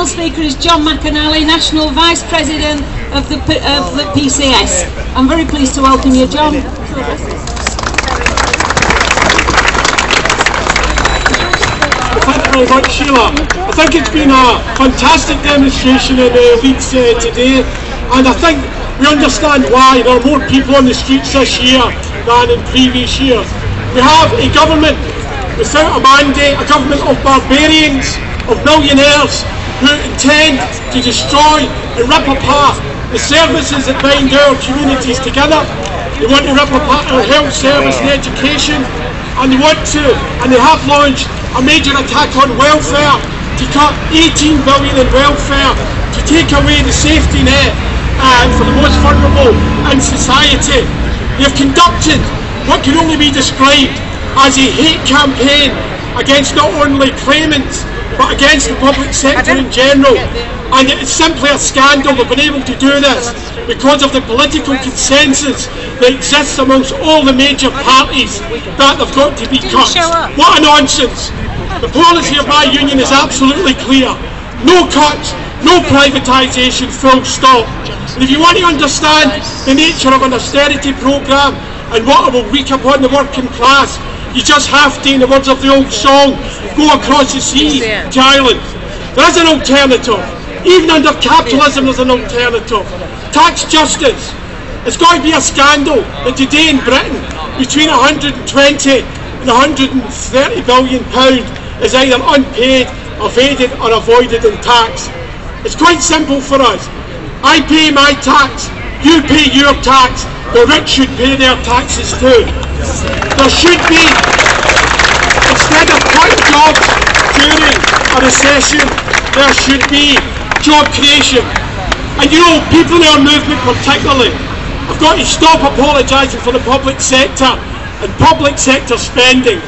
final speaker is John McInally, National Vice President of the PCS. I'm very pleased to welcome you, John. Thank you very much, Sheila. I think it's been a fantastic demonstration in Leeds today, and I think we understand why there are more people on the streets this year than in previous years. We have a government without a mandate, a government of barbarians, of millionaires who intend to destroy and rip apart the services that bind our communities together. They want to rip apart our health service and education, and they have launched a major attack on welfare to cut 18 billion in welfare, to take away the safety net for the most vulnerable in society. They have conducted what can only be described as a hate campaign against not only claimants but against the public sector in general, and it is simply a scandal they've been able to do this because of the political consensus that exists amongst all the major parties that they've got to be cut. What a nonsense! The policy of my union is absolutely clear: no cuts, no privatisation, full stop. And if you want to understand the nature of an austerity programme and what it will wreak upon the working class, you just have to, in the words of the old song, go across the sea to Ireland. There is an alternative. Even under capitalism there's an alternative. Tax justice. It's got to be a scandal that today in Britain between 120 and 130 billion pounds is either unpaid, evaded or avoided in tax. It's quite simple for us. I pay my tax, you pay your tax, the rich should pay their taxes too. There should be, instead of cutting jobs during a recession, there should be job creation. And you know, people in our movement particularly have got to stop apologising for the public sector and public sector spending.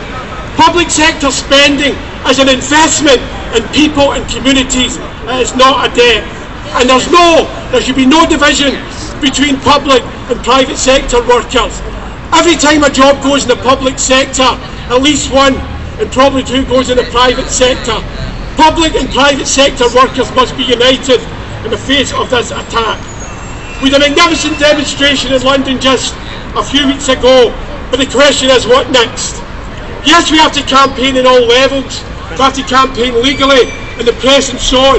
Public sector spending is an investment in people and communities. It is not a debt. And there should be no division between public and private sector workers. Every time a job goes in the public sector, at least one and probably two goes in the private sector. Public and private sector workers must be united in the face of this attack. We had a magnificent demonstration in London just a few weeks ago, but the question is, what next? Yes, we have to campaign in all levels. We have to campaign legally in the press and so on.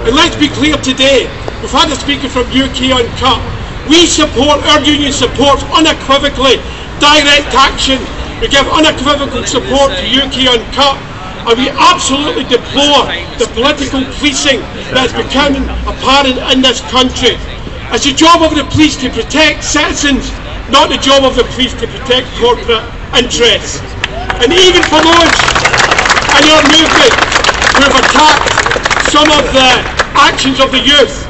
And let's be clear today, we've had a speaker from UK Uncut. We support, our union supports unequivocally direct action. We give unequivocal support to UK Uncut, and we absolutely deplore the political policing that is becoming apparent in this country. It's the job of the police to protect citizens, not the job of the police to protect corporate interests. And even for those in our movement who have attacked some of the actions of the youth,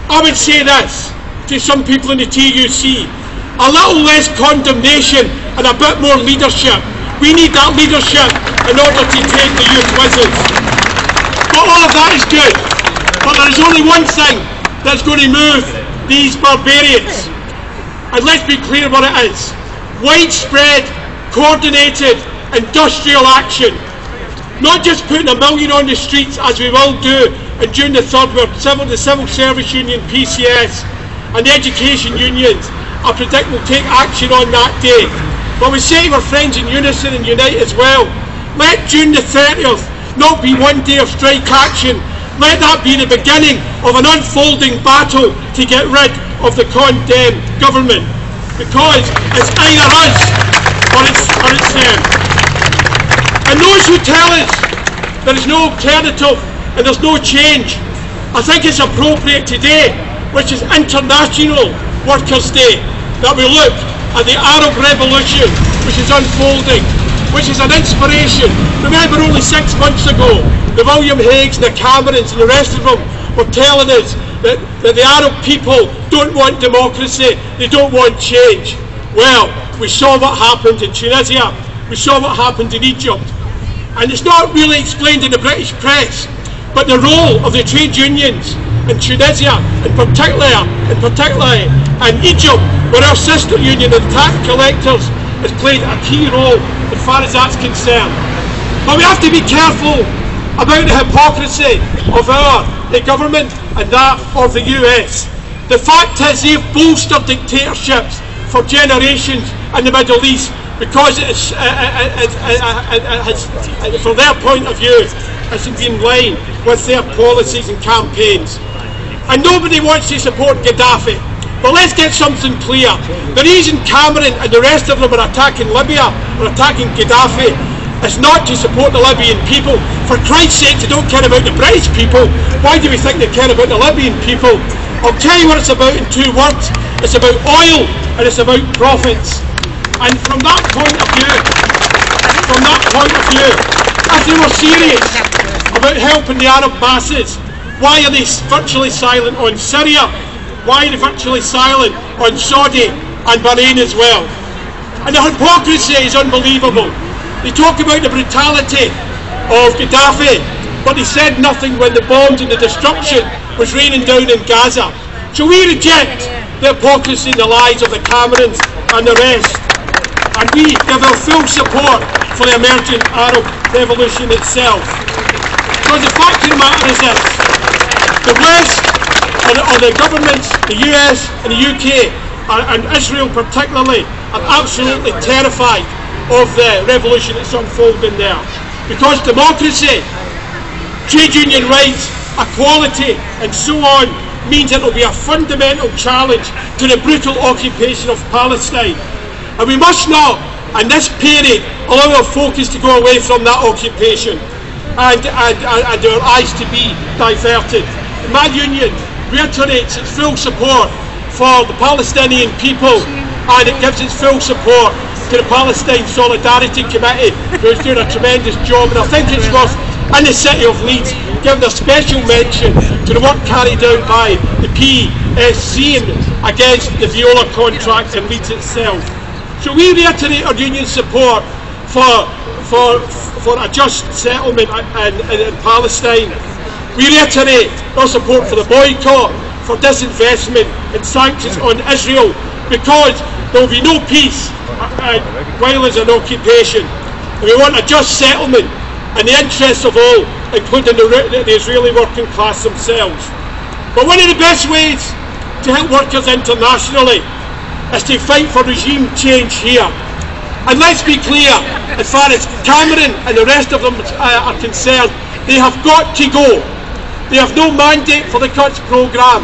I would say this to some people in the TUC: a little less condemnation and a bit more leadership. We need that leadership in order to take the youth with us. But all of that is good. But there is only one thing that's going to move these barbarians. And let's be clear what it is: widespread, coordinated, industrial action. Not just putting 1 million on the streets, as we will do in June the 3rd, where the Civil Service Union, PCS, and the education unions, I predict, will take action on that day. But we say to our friends in unison and unite as well. Let June the 30th not be one day of strike action. Let that be the beginning of an unfolding battle to get rid of the condemned government. Because it's either us or it's them. And those who tell us there is no alternative and there's no change, I think it's appropriate today, which is International Workers' Day, that we look at the Arab Revolution which is unfolding, which is an inspiration. Remember, only 6 months ago, the William Haigs, the Camerons and the rest of them were telling us that the Arab people don't want democracy, they don't want change. Well, we saw what happened in Tunisia, we saw what happened in Egypt. And it's not really explained in the British press, but the role of the trade unions in Tunisia, and particularly in Egypt, where our sister union, the tax collectors, has played a key role as far as that's concerned. But we have to be careful about the hypocrisy of our the government and that of the US. The fact is they've bolstered dictatorships for generations in the Middle East because it's, from their point of view, it's in line with their policies and campaigns. And nobody wants to support Gaddafi. But let's get something clear. The reason Cameron and the rest of them are attacking Libya, or attacking Gaddafi, is not to support the Libyan people. For Christ's sake, they don't care about the British people. Why do we think they care about the Libyan people? I'll tell you what it's about in 2 words. It's about oil and it's about profits. And from that point of view, if they were serious about helping the Arab masses, why are they virtually silent on Syria? Why are they virtually silent on Saudi and Bahrain as well? And the hypocrisy is unbelievable. They talk about the brutality of Gaddafi, but they said nothing when the bombs and the destruction was raining down in Gaza. So we reject the hypocrisy and the lies of the Camerons and the rest. And we give our full support for the emerging Arab revolution itself. Because the fact of the matter is this: the West, or the governments, the US and the UK, and Israel particularly, are absolutely terrified of the revolution that's unfolding there. Because democracy, trade union rights, equality and so on means it will be a fundamental challenge to the brutal occupation of Palestine. And we must not, in this period, allow our focus to go away from that occupation and our eyes to be diverted. My union reiterates its full support for the Palestinian people, and it gives its full support to the Palestine Solidarity Committee, who is doing a tremendous job. And I think it's worth, in the city of Leeds, giving a special mention to the work carried out by the PSC against the Viola contract in Leeds itself. So we reiterate our union support for a just settlement in Palestine. We reiterate our support for the boycott, for disinvestment and sanctions on Israel, because there will be no peace while there's an occupation. And we want a just settlement in the interests of all, including the Israeli working class themselves. But one of the best ways to help workers internationally is to fight for regime change here. And let's be clear, as far as Cameron and the rest of them are concerned, they have got to go. They have no mandate for the cuts programme,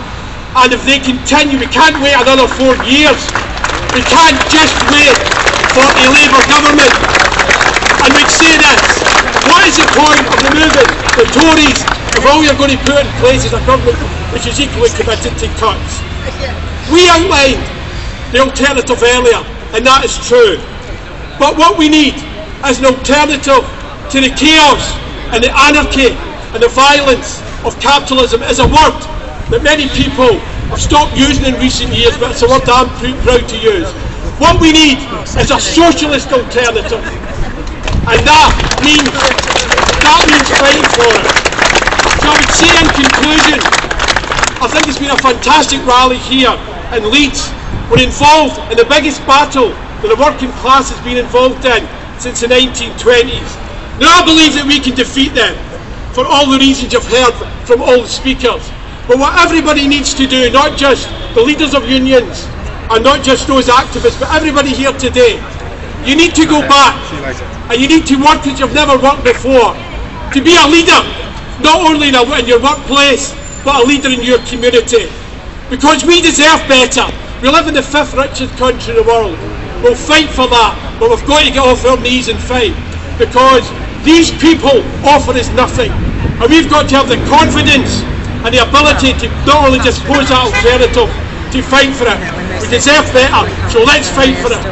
and if they continue, we can't wait another 4 years. We can't just wait for a Labour government. And we'd say this: what is the point of removing the Tories if all you're going to put in place is a government which is equally committed to cuts? We outlined the alternative earlier, and that is true. But what we need is an alternative to the chaos and the anarchy and the violence of capitalism. Is a word that many people have stopped using in recent years, but it's a word I'm proud to use. What we need is a socialist alternative, and that means fighting for it. So I would say in conclusion, I think it's been a fantastic rally here in Leeds. We're involved in the biggest battle that the working class has been involved in since the 1920s. Now I believe that we can defeat them for all the reasons you've heard from all the speakers. But what everybody needs to do, not just the leaders of unions and not just those activists, but everybody here today, you need to go back and you need to work as you've never worked before, to be a leader, not only in your workplace, but a leader in your community. Because we deserve better. We live in the 5th richest country in the world. We'll fight for that, but we've got to get off our knees and fight, because these people offer us nothing, and we've got to have the confidence and the ability to not only just pose that alternative, to fight for it. We deserve better, so let's fight for it.